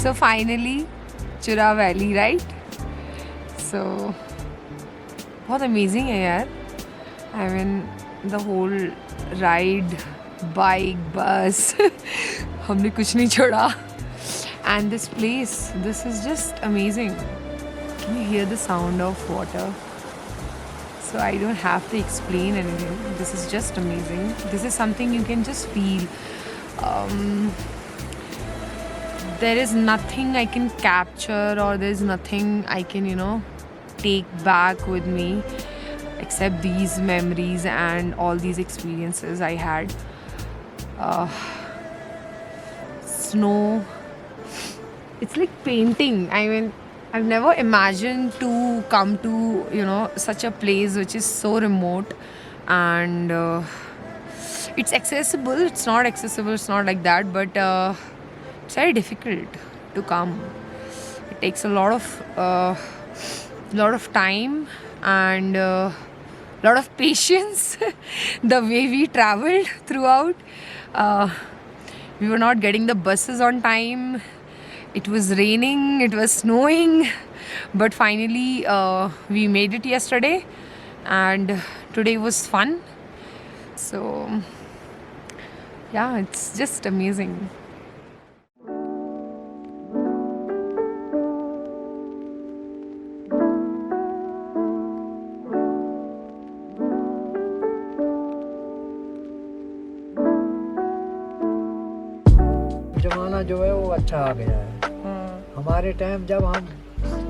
So finally, Chura Valley, right? So बहुत amazing है यार. I mean, the whole ride, bike, bus, हमने कुछ नहीं छोड़ा. And this place, this is just amazing. Can you hear the sound of water? So I don't have to explain anything. This is just amazing. This is something you can just feel. There is nothing I can capture, or there's nothing I can, take back with me except these memories and all these experiences I had. Snow, it's like painting. I mean, I've never imagined to come to, such a place which is so remote, and it's accessible. It's not accessible, it's not like that, but it's very difficult to come. It takes a lot of time and lot of patience. The way we traveled throughout, we were not getting the buses on time. It was raining, it was snowing, but finally we made it yesterday, and today was fun. So yeah, it's just amazing. जमाना जो है वो अच्छा आ गया है। हमारे time जब हम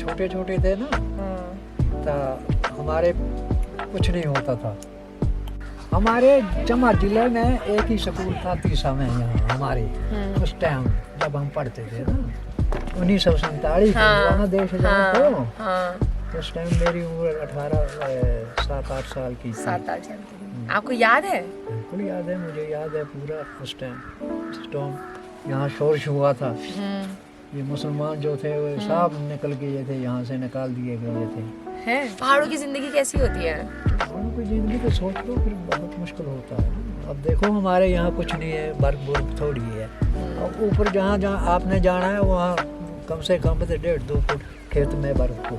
छोटे छोटे थे ना, तो हमारे कुछ नहीं होता था। हमारे जमा जिले में एक ही स्कूल था तीसा में, यहाँ हमारे उस टाइम जब हम पढ़ते थे ना, 1947 में देश तो उस टाइम मेरी उम्र 7-8 साल की थी। 7-8 साल की। आपको याद है? बिल्कुल याद है, मुझे याद है पूरा। उस टाइम यहाँ शोर हुआ था। ये मुसलमान जो थे वो सब निकल गए थे, यहाँ से निकाल दिए गए थे। हैं? पहाड़ों की जिंदगी कैसी होती है? पहाड़ों की जिंदगी तो सोच लो, फिर बहुत मुश्किल होता है। अब देखो हमारे यहाँ कुछ नहीं है, बर्फ थोड़ी है। अब ऊपर जहाँ जहाँ आपने जाना है वहाँ कम से कम 1.5-2 फुट खेत में बर्फ हो।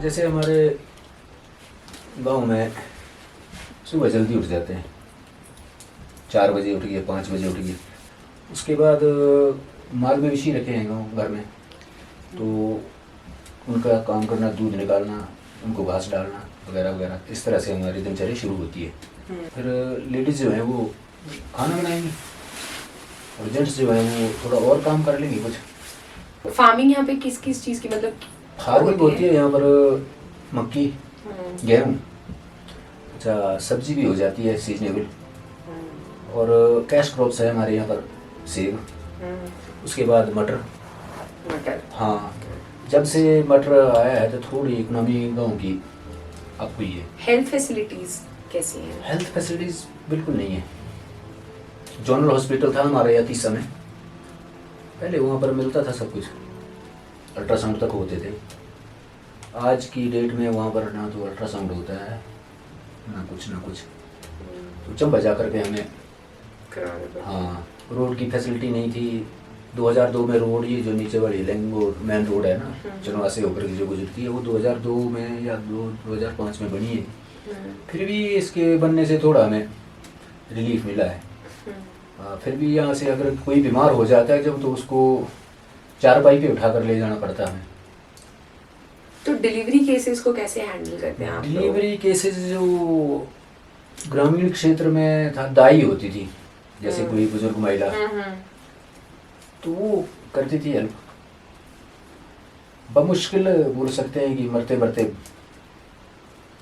जैसे हमारे गांव में सुबह जल्दी उठ जाते हैं, 4 बजे उठ गए, 5 बजे उठ गए। उसके बाद माल मवेशी रखे हैं गाँव घर में, तो उनका काम करना, दूध निकालना, उनको घास डालना वगैरह वगैरह, इस तरह से हमारी दिनचर्या शुरू होती है। फिर लेडीज़ जो है वो खाना बनाएंगी और जेंट्स जो है वो थोड़ा और काम कर लेंगे कुछ। फार्मिंग यहाँ पे किस किस चीज़ की, मतलब फार्मिंग होती है यहाँ पर मक्की, गेहूँ, अच्छा सब्जी भी हो जाती है सीजनेबल, और कैश क्रॉप्स है हमारे यहाँ पर सेब, उसके बाद मटर। हाँ, जब से मटर आया है तो थोड़ी इकोनॉमी गाँव की अप हुई है। हेल्थ फैसिलिटीज़ कैसी हैं? हेल्थ फैसिलिटीज़ बिल्कुल नहीं है। जनरल हॉस्पिटल था हमारे यहाँ 30 में, पहले वहाँ पर मिलता था सब कुछ, अल्ट्रासाउंड तक होते थे। आज की डेट में वहाँ पर ना तो अल्ट्रासाउंड होता है ना कुछ, तो चंबा जा करके हमें, हाँ, रोड की फैसिलिटी नहीं थी। 2002 में रोड, ये जो नीचे वाली लेंगो मेन रोड है ना, चनवा से होकर की जो गुजरती है, वो 2002 में या 2005 में बनी है। फिर भी इसके बनने से थोड़ा हमें रिलीफ मिला है। फिर भी यहाँ से अगर कोई बीमार हो जाता है जब, तो उसको 4 बाइक पे उठा कर ले जाना पड़ता है। तो डिलीवरी केसेस को कैसे हैंडल करते हैं आप? डिलीवरी केसेस जो ग्रामीण क्षेत्र में था, दाई होती थी, जैसे कोई बुजुर्ग महिला, तो वो करती थी हेल्प। बमुश्किल बोल सकते हैं कि मरते मरते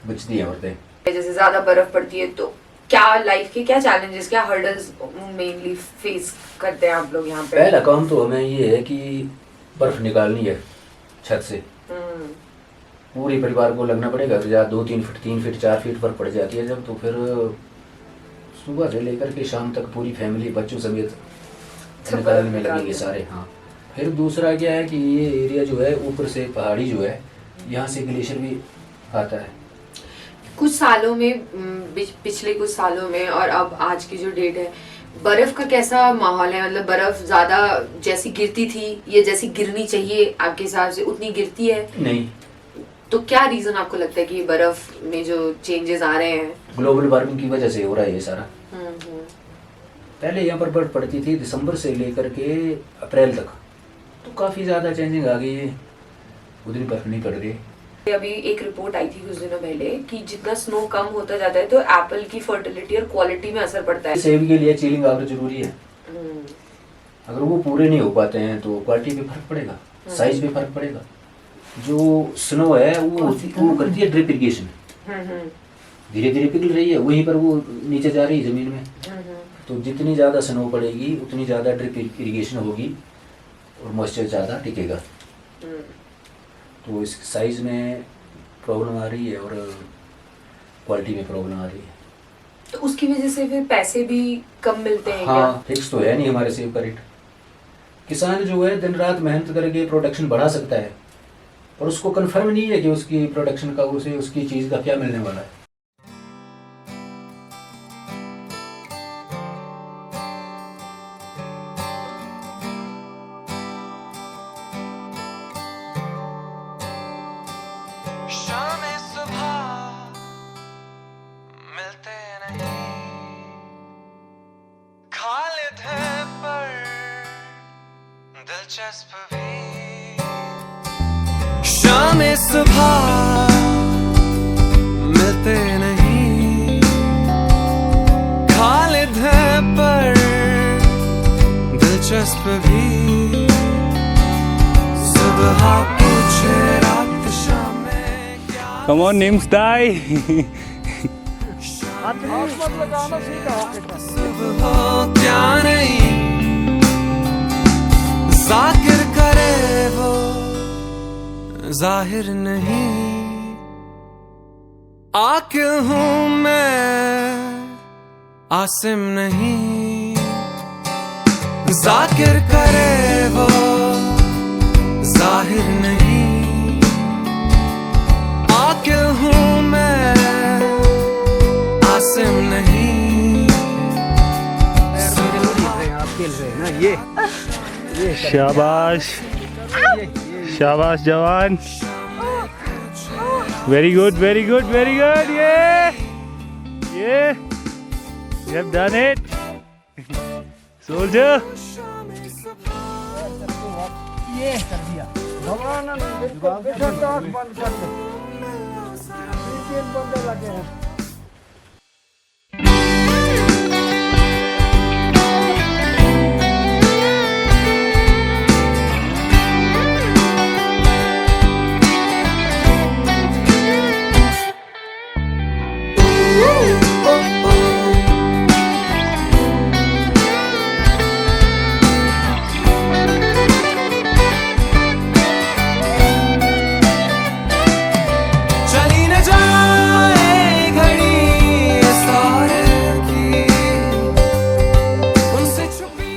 बचती है औरतें। जैसे ज्यादा बर्फ पड़ती है तो क्या लाइफ के क्या चैलेंजेस, क्या हर्डल्स मेनली फेस करते हैं आप लोग यहाँ पे? पहला काम तो हमें ये है कि बर्फ निकालनी है छत से। पूरे परिवार को लगना पड़ेगा, तो या 2-3 फीट 3 फीट 4 फीट बर्फ पड़ जाती है जब, तो फिर सुबह से लेकर के शाम तक पूरी फैमिली बच्चों समेत निकालने में लगेंगे सारे। हाँ, फिर दूसरा क्या है कि ये एरिया जो है ऊपर से पहाड़ी जो है, यहाँ से ग्लेशियर भी आता है। कुछ सालों में, पिछले कुछ सालों में और अब आज की जो डेट है, बर्फ का कैसा माहौल है? मतलब बर्फ ज्यादा जैसी गिरती थी या जैसी गिरनी चाहिए आपके हिसाब से उतनी गिरती है? नहीं। तो क्या रीजन आपको लगता है कि बर्फ में जो चेंजेस आ रहे हैं? ग्लोबल वार्मिंग की वजह से हो रहा है ये सारा। पहले यहाँ पर बर्फ पड़ती थी दिसंबर से लेकर के अप्रैल तक, तो काफ़ी ज़्यादा चेंजिंग आ गई है, उतनी बर्फ नहीं पड़ रही। अभी एक रिपोर्ट आई थी कुछ दिनों पहले कि जितना स्नो कम होता जाता है तो एप्पल की फर्टिलिटी और क्वालिटी में असर पड़ता है। सेब के लिए चीलिंग आवर जरूरी है, अगर वो पूरे नहीं हो पाते हैं तो क्वालिटी पे फर्क पड़ेगा, साइज पे फर्क पड़ेगा। जो स्नो है वो करती है ड्रिप इरिगेशन, धीरे धीरे पिघल रही है, वहीं पर वो नीचे जा रही है जमीन में, तो जितनी ज़्यादा स्नो पड़ेगी उतनी ज़्यादा ड्रिप इरिगेशन होगी और मॉइस्चर ज़्यादा टिकेगा। तो इस साइज में प्रॉब्लम आ रही है और क्वालिटी में प्रॉब्लम आ रही है, तो उसकी वजह से फिर पैसे भी कम मिलते हैं। हाँ, फिक्स तो है नहीं हमारे सेब का रेट। किसान जो है दिन रात मेहनत करके प्रोडक्शन बढ़ा सकता है, और उसको कंफर्म नहीं है कि उसकी प्रोडक्शन का, उसे उसकी चीज़ का क्या मिलने वाला है। शाम सुबह मिलते नहीं, खालिद है पर दिलचस्प भी, सुबह पूछे रात शाम में क्या। Come on, name's die. सुबह क्या नहीं जाकिर करे वो जाहिर नहीं, आकिल हूँ मैं आसिम नहीं, जाकिर करे वो जाहिर नहीं, आकिल हूँ मैं आसिम नहीं। आप खेल रहे हैं ना, ये शाबाश, शाबाश जवान। Very good, very good, very good. Yeah. Yeah. You have done it. Soldier. ये कर दिया घबराना नहीं बिल्कुल बेशक आँख बंद कर दो 3 बंदे लगे हैं चली न जाए घड़ी इस दौर की, उनसे छुपी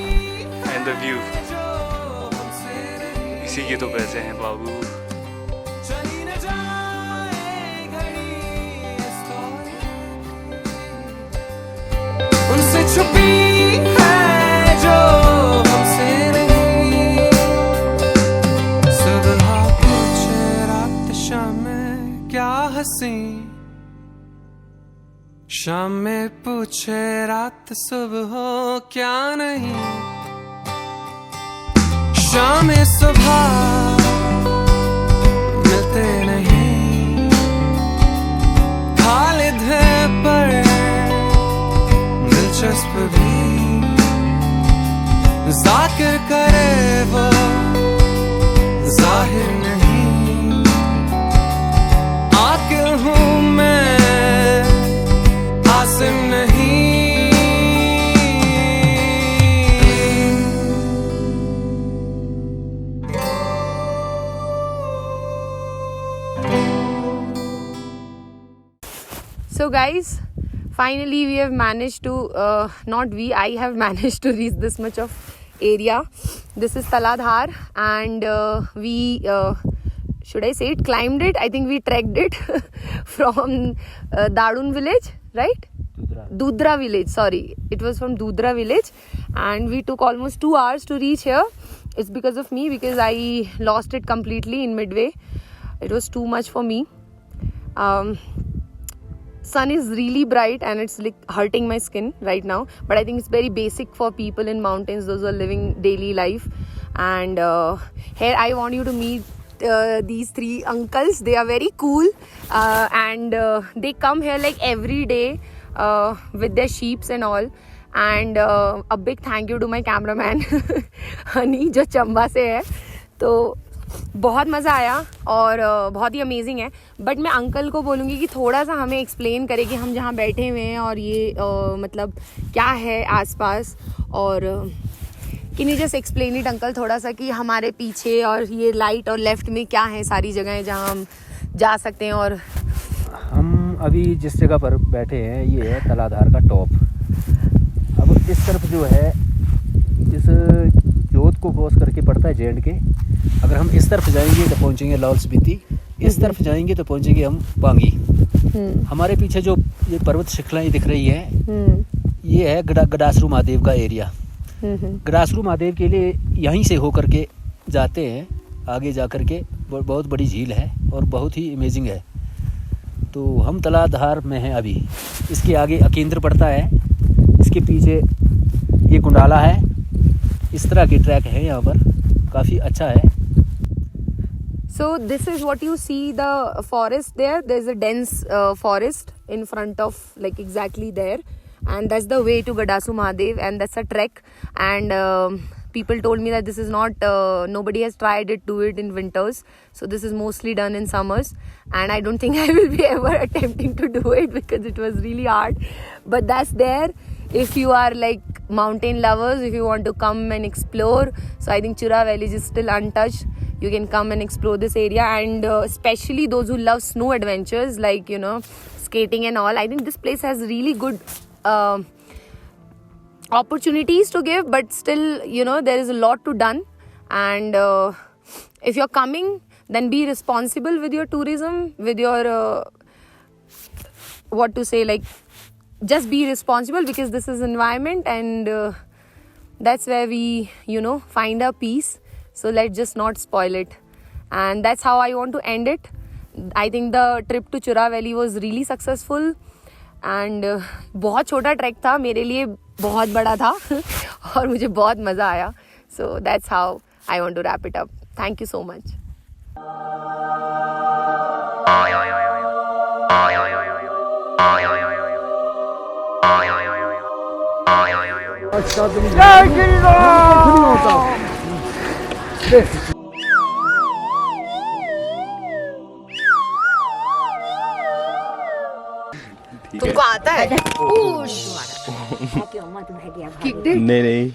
And the view. जो हमसे रही। इसी के तो पैसे हैं बाबू. चली न जाए घड़ी इस दौर की, उनसे छुपी है जो हमसे रही। सुबह पूछे रात शाम में क्या हंसी, शाम में पूछे रात सुबह हो क्या नहीं, शाम में सुबह मिलते नहीं, खालिद है पर दिलचस्प भी, जाकिर करे वो जाहिर नहीं, आकिल हूँ मैं आसिम नहीं। So guys, finally we have managed to I have managed to reach this much of area. This is Taladhar, and we should I say it, climbed it. I think we trekked it from Dadun village, right? Dudra village, sorry. It was from Dudra village, and we took almost 2 hours to reach here. It's because of me, because I lost it completely in midway. It was too much for me. Sun is really bright and it's like hurting my skin right now, but I think it's very basic for people in mountains, those who are living daily life. And here I want you to meet these 3 uncles. They are very cool, and they come here like every day with their sheeps and all. And a big thank you to my cameraman Honey, जो चंबा से है. तो बहुत मज़ा आया और बहुत ही amazing है. बट मैं अंकल को बोलूँगी कि थोड़ा सा हमें एक्सप्लेन करें कि हम जहाँ बैठे हुए हैं और ये मतलब क्या है आसपास. और can you just explain it uncle थोड़ा सा कि हमारे पीछे और ये लाइट और लेफ्ट में क्या है सारी जगहें जहाँ हम जा सकते हैं. और हम अभी जिस जगह पर बैठे हैं ये है तलाधार का टॉप. अब इस तरफ जो है इस जोत को क्रॉस करके पड़ता है जे.एंड.के. अगर हम इस तरफ जाएंगे तो पहुंचेंगे लाहौल स्पीति, इस तरफ जाएंगे तो पहुंचेंगे हम बांगी. हमारे पीछे जो ये पर्वत श्रृंखलाएं दिख रही है ये है गडासरू महादेव का एरिया. गडासरू महादेव के लिए यहीं से होकर के जाते हैं आगे जा कर के. बहुत बड़ी झील है और बहुत ही अमेजिंग है. तो हम तलाधार में हैं अभी. इसके आगे अकेंद्र पड़ता है, इसके पीछे ये कुंडाला है. इस तरह के ट्रैक है यहाँ पर, काफ़ी अच्छा है. So this is what you see, the forest there. There's a dense forest in front of, like exactly there, and that's the way to Gadasu Mahadev, and that's a trek. And people told me that this is not, nobody has tried it, do it in winters. So this is mostly done in summers, and I don't think I will be ever attempting to do it because it was really hard. But that's there. If you are like mountain lovers, if you want to come and explore, so I think Chura Valley is still untouched. You can come and explore this area, and especially those who love snow adventures like, you know, skating and all. I think this place has really good opportunities to give, but still, you know, there is a lot to done. And if you're coming, then be responsible with your tourism, with your what to say, like just be responsible, because this is environment, and that's where we, you know, find our peace. So let's just not spoil it. And that's how I want to end it. I think the trip to Chura Valley was really successful. And बहुत छोटा track था, मेरे लिए बहुत बड़ा था और मुझे बहुत मज़ा आया. So that's how I want to wrap it up. Thank you so much. तुमको आता है? नहीं नहीं